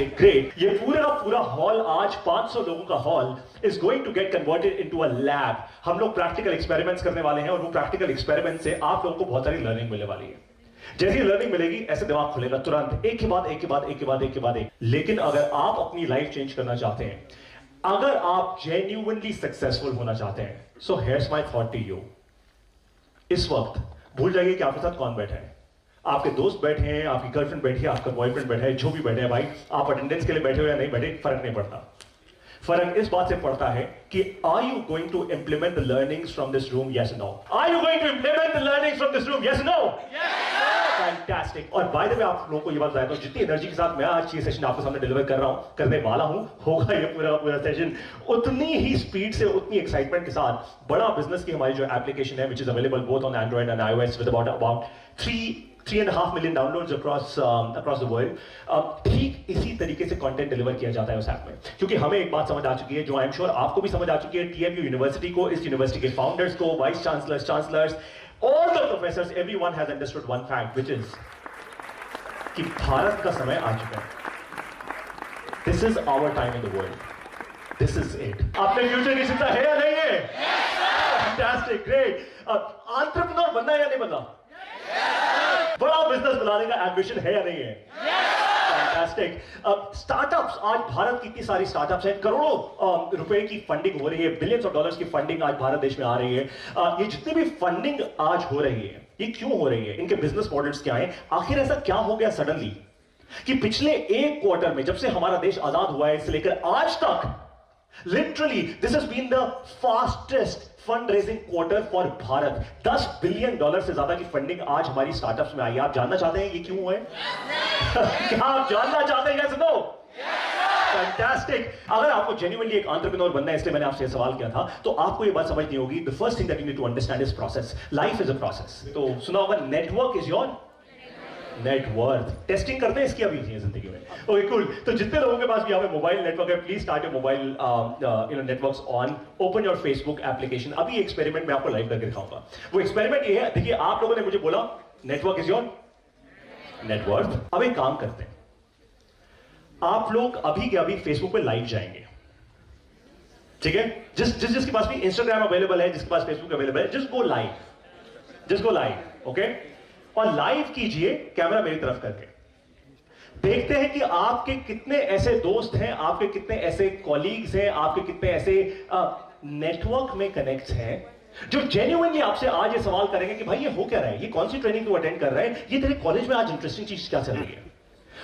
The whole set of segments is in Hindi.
Fantastic, great. ये पूरा हॉल आज 500 लोगों का hall is going to get converted into a lab. हम लोग प्रैक्टिकल एक्सपेरिमेंट्स करने वाले हैं और वो प्रैक्टिकल एक्सपेरिमेंट से आप लोगों को बहुत सारी लर्निंग मिलने वाली है। जैसी लर्निंग मिलेगी ऐसे दिमाग खुलेगा तुरंत, एक के बाद एक। लेकिन अगर आप अपनी लाइफ चेंज करना चाहते हैं, अगर आप जेन्युइनली सक्सेसफुल होना चाहते हैं, so here's my thought to you. इस वक्त भूल जाइए कि आपके साथ कौन बैठा है। आपके दोस्त बैठे हैं, आपकी गर्लफ्रेंड बैठी है, आपका बॉयफ्रेंड बैठा है, जो भी बैठे हैं भाई, आप अटेंडेंस के लिए बैठे हो या नहीं बैठे, फर्क नहीं पड़ता। फर्क इस बात से पड़ता है कि are you going to implement the learnings from this room, yes no? Are you going to implement the learnings from this room, yes no? Fantastic. और बाय द वे आप लोगों को ये बात बताता हूं, जितनी एनर्जी के साथ मैं आज ये सेशन आपके सामने डिलीवर कर रहा हूं, करने वाला हूं, होगा ये पूरा सेशन उतनी ही स्पीड से, उतनी एक्साइटमेंट के साथ बड़ा बिजनेस की हमारी जो एप्लीकेशन है, which is available both on Android and iOS with about 3.5 million downloads across the world। ठीक इसी तरीके से कंटेंट डिलीवर किया जाता है उस ऐप में, क्योंकि हमें एक बात समझ आ चुकी है, जो आई एम श्योर आपको भी समझ आ चुकी है, TMU यूनिवर्सिटी को, इस यूनिवर्सिटी के फाउंडर्स को, vice chancellors, all the professors, everyone has understood one fact, which is कि भारत का समय आ चुका है। This is our time in the world. This is it. आपने फ्यूचर की चिंता है या नहीं है? Fantastic, great। एंटरप्रेन्योर बनना है या नहीं बनना? बड़ा बिजनेस बनाने का एम्बिशन है या नहीं है? फैंटास्टिक। स्टार्टअप्स, आज भारत की इतनी सारी स्टार्टअप्स हैं, करोड़ों रुपए की फंडिंग हो रही है, बिलियंस ऑफ डॉलर्स की फंडिंग आज भारत देश में आ रही है। ये जितनी भी फंडिंग आज हो रही है, ये क्यों हो रही है? इनके बिजनेस मॉडल्स क्या हैं? आखिर ऐसा क्या हो गया सडनली कि पिछले एक क्वार्टर में, जब से हमारा देश आजाद हुआ है इससे लेकर आज तक, literally this has been the fastest fund raising quarter for Bharat. $10 billion से ज्यादा की फंडिंग आज हमारी स्टार्टअप्स में आई है। आप जानना चाहते हैं ये क्यों हुआ है? क्या आप जानना चाहते हैं? सुनो, फैंटास्टिक। अगर आपको जेन्युइनली एक एंटरप्रेन्योर बनना है, इसलिए मैंने आपसे सवाल किया था, तो आपको ये बात समझनी होगी, the first thing that you need to understand is process. Life is a process. तो सुना होगा, network is your net worth. Testing करते हैं इसकी अभी जिंदगी में। Okay cool. तो जितने लोगों के पास भी यहाँ पे मोबाइल नेटवर्क है, please start your mobile networks on, open your Facebook application. अभी एक्सपेरिमेंट मैं आपको लाइव करके दिखाऊंगा। वो एक्सपेरिमेंट ये है, देखिए आप लोगों ने मुझे बोला नेटवर्क इज योर नेटवर्थ। अब एक काम करते हैं, आप लोग अभी के अभी फेसबुक पे लाइव जाएंगे, ठीक है? जिसके पास भी इंस्टाग्राम अवेलेबल है, जिसके पास फेसबुक अवेलेबल है, जस्ट गो लाइव, ओके? और लाइव कीजिए कैमरा मेरी तरफ करके। देखते हैं कि आपके कितने ऐसे दोस्त हैं, आपके कितने ऐसे कॉलीग्स हैं, आपके कितने ऐसे नेटवर्क में कनेक्ट्स हैं जो जेन्युइनली आपसे आज ये सवाल करेंगे कि भाई ये हो क्या रहा है, ये कौन सी ट्रेनिंग तू अटेंड कर रहा है, ये तेरे कॉलेज में आज इंटरेस्टिंग चीज क्या चल रही है।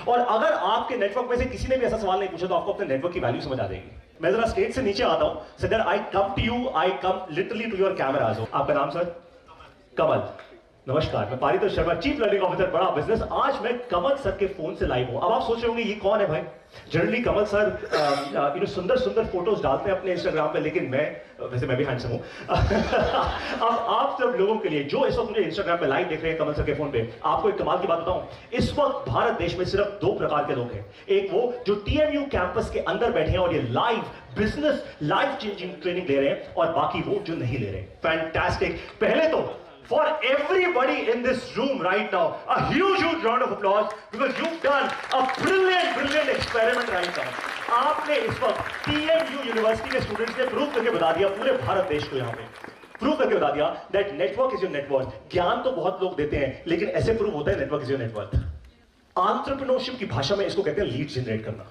और अगर आपके नेटवर्क में से किसी ने भी ऐसा सवाल नहीं पूछा, तो आपको अपने नेटवर्क की वैल्यू समझ आ जाएगी। मैं जरा स्टेज से नीचे आता हूं, so that I come to you, I come literally to your cameras. आपका नाम सर? कमल। नमस्कार, मैं Paritosh Sharma, chief learning officer, Bada Business. आज मैं कमल सर के फोन से लाइव हूं। अब आप सोच रहे होंगे ये कौन है भाई? जनरली कमल सर सुंदर फोटोज डालते हैं अपने इंस्टाग्राम पे, लेकिन वैसे मैं भी हैंडसम हूं। अब आप सब लोगों के लिए जो इस वक्त मुझे इंस्टाग्राम पे लाइव देख रहे हैं कमल सर के फोन पे, आपको एक कमाल की बात बताऊं, इस वक्त भारत देश में सिर्फ 2 प्रकार के लोग हैं। एक वो जो TMU कैंपस के अंदर बैठे हैं और ये live business, life changing training ले रहे हैं, और बाकी वो जो नहीं ले रहे। फैंटास्टिक। पहले तो for everybody in this room right now, a huge round of applause, because you've done a brilliant experiment right now. आपने इस वक्त TMU यूनिवर्सिटी के स्टूडेंट्स ने प्रूव करके बता दिया पूरे भारत देश को, यहाँ पे प्रूव करके बता दिया that network is your network। ज्ञान तो बहुत लोग देते हैं, लेकिन ऐसे प्रूव होता है network is your network। Entrepreneurship की भाषा में इसको कहते हैं लीड जनरेट करना।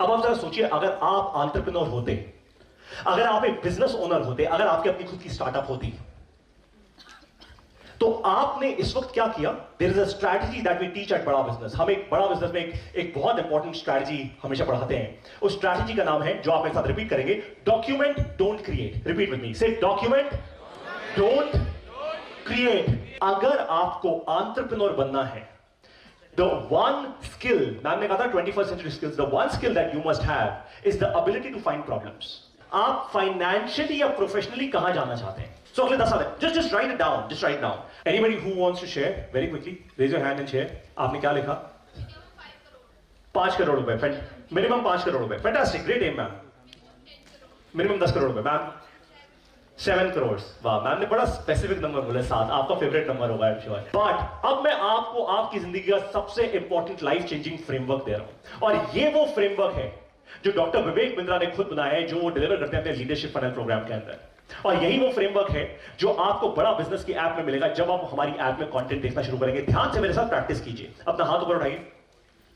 अब आप जरा सोचिए, अगर आप एंटरप्रेन्योर होते, अगर आप एक बिजनेस ओनर होते, अगर आपकी अपनी खुद की स्टार्टअप होती, तो आपने इस वक्त क्या किया? There is a strategy that we teach at Bada Business. हम एक बड़ा बिजनेस में एक बहुत इंपॉर्टेंट स्ट्रैटेजी हमेशा पढ़ाते हैं। उस स्ट्रैटेजी का नाम है, जो आप मेरे साथ रिपीट करेंगे, document don't create. Repeat with me, से डॉक्यूमेंट डोंट क्रिएट। अगर आपको एंटरप्रेन्योर बनना है, the one skill, मैम ने कहा था 21st century skills, the one skill that you must have is the ability to find problems। आप फाइनेंशियली या प्रोफेशनली कहां जाना चाहते हैं? So अगले 10 साल, just write it down, just write down. Anybody who wants to share very quickly, raise your hand and share. आपने क्या लिखा? 5 करोड़ रुपए, मिनिमम 5 करोड़ रुपए। फैंटास्टिक, ग्रेट एम मैम। मिनिमम 10 करोड़ रुपए मैम। 7 करोड़। वाह, मैम ने बड़ा स्पेसिफिक नंबर बोला, 7 आपका फेवरेट नंबर होगा आई एम श्योर। बट अब मैं आपको आपकी जिंदगी का सबसे इंपॉर्टेंट लाइफ चेंजिंग फ्रेमवर्क दे रहा हूं, और ये वो फ्रेमवर्क है जो डॉक्टर विवेक बिंद्रा ने खुद बनाया है, जो वो डिलीवर करते हैं अपने लीडरशिप फनल प्रोग्राम के अंदर। और यही वो फ्रेमवर्क है जो आपको बड़ा बिजनेस की ऐप में मिलेगा जब आप हमारी ऐप में कंटेंट देखना शुरू करेंगे। ध्यान से मेरे साथ प्रैक्टिस कीजिए। अपना हाथ ऊपर उठाइए,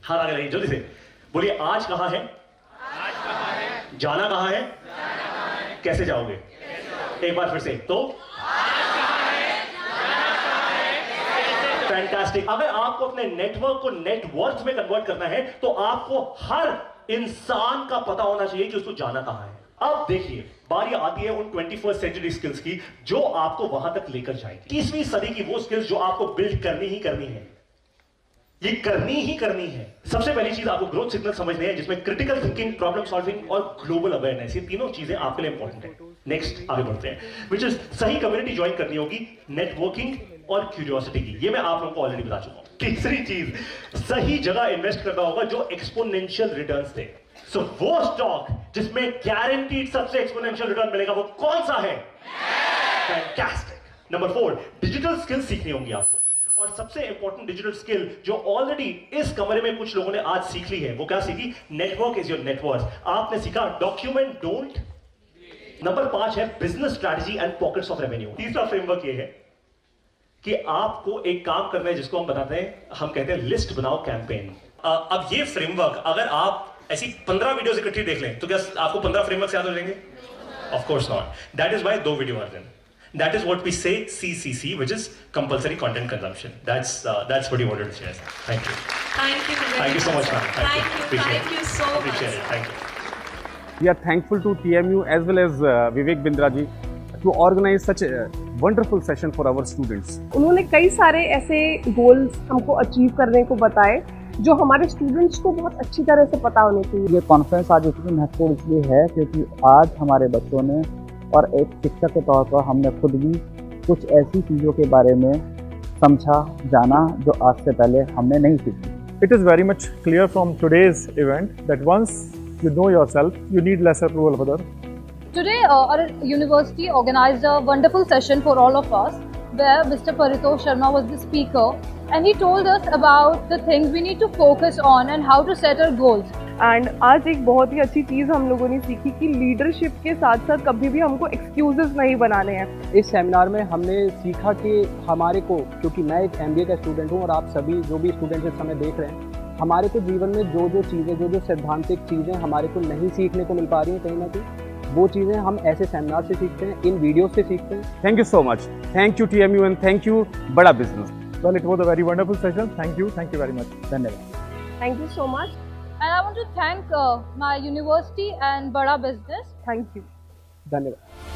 हाथ आगे लगाइए, जल्दी से बोलिए, आज कहां है, जाना कहां है, कैसे जाओगे? एक बार फिर से, तो फैंटास्टिक। अगर आपको अपने नेटवर्क को नेटवर्थ में कन्वर्ट करना है तो आपको हर इंसान का पता होना चाहिए कि उसको जाना कहां है। अब देखिए, बारी आती है उन 21st सेंचुरी स्किल्स की जो आपको वहां तक लेकर जाएगी। 20वीं सदी की वो स्किल्स जो आपको बिल्ड करनी ही करनी है, ये करनी ही करनी है। सबसे पहली चीज आपको ग्रोथ सिग्नल समझने हैं, जिसमें क्रिटिकल थिंकिंग, प्रॉब्लम सॉल्विंग और ग्लोबल अवेयरनेस, ये तीनों चीजें आपके लिए इंपॉर्टेंट है। नेक्स्ट आगे बढ़ते हैं, विच इज सही कम्युनिटी ज्वाइन करनी होगी, नेटवर्किंग और क्यूरियोसिटी की, ये मैं आप लोगों को ऑलरेडी बता चुका हूं। तीसरी चीज, सही जगह इन्वेस्ट करना होगा जो एक्सपोनेंशियल रिटर्न्स दे। सो वो स्टॉक जिसमें गारंटीड सबसे एक्सपोनेंशियल रिटर्न मिलेगा वो कौन सा है? फैंटास्टिक। नंबर 4, डिजिटल स्किल सीखनी होंगी आपको, और सबसे इंपॉर्टेंट डिजिटल स्किल जो ऑलरेडी इस कमरे में कुछ लोगों ने आज सीख ली है, वो क्या सीखी? Network is your network. आपने सीखा डॉक्यूमेंट डोंट। नंबर 5 है business strategy and pockets of revenue. तीसरा फ्रेमवर्क ये है कि आपको एक काम करना है जिसको हम बताते हैं, हम कहते हैं लिस्ट बनाओ कैंपेन। अब ये फ्रेमवर्क अगर आप ऐसी 15 वीडियोस इकट्ठी देख लें तो क्या आपको 15 फ्रेमवर्क याद हो जाएंगे? Of course not. That is why 2 video are then. That is what we say CCC, which is compulsory content consumption. That's what you wanted to share. Thank you. Thank you. Thank you so much, ma'am. Thank you. Thank you so much. Appreciate it. Thank you. We are thankful to TMU as well as Vivek Bindra ji to organize such a wonderful session for our students. उन्होंने कई सारे ऐसे गोल्स हमको अचीव करने को बताए जो हमारे स्टूडेंट्स को बहुत अच्छी तरह से पता होने चाहिए। ये कॉन्फ्रेंस आज इतनी महत्वपूर्ण इसलिए है क्योंकि आज हमारे बच्चों ने और एक शिक्षक के तौर पर हमने खुद भी कुछ ऐसी चीज़ों के बारे में समझा, जाना जो आज से पहले हमने नहीं सीखी। It is very much clear from today's event that once you know yourself, you need less approval of others. Today, our university organized a wonderful session for all of us, where Mr. Paritosh Sharma was the speaker, and he told us about the things we need to focus on and how to set our goals. And आज एक बहुत ही अच्छी चीज़ हम लोगों ने सीखी कि लीडरशिप के साथ साथ कभी भी हमको एक्सक्यूजेस नहीं बनाने हैं। इस सेमिनार में हमने सीखा कि हमारे को, क्योंकि मैं एक MBA का स्टूडेंट हूँ और आप सभी जो भी स्टूडेंट्स इस समय देख रहे हैं, हमारे को जीवन में जो जो चीज़ें, जो जो सैद्धांतिक चीज़ें हमारे को नहीं सीखने को मिल पा रही हैं, कहीं ना कहीं वो चीज़ें हम ऐसे सेमिनार से सीखते हैं, इन वीडियो से सीखते हैं। Thank you so much. Thank you TMU and thank you Bada Business. Well, it was a very wonderful session. Thank you very much. धन्यवाद। Thank you so much. And I want to thank my university and Bada Business. Thank you. धन्यवाद।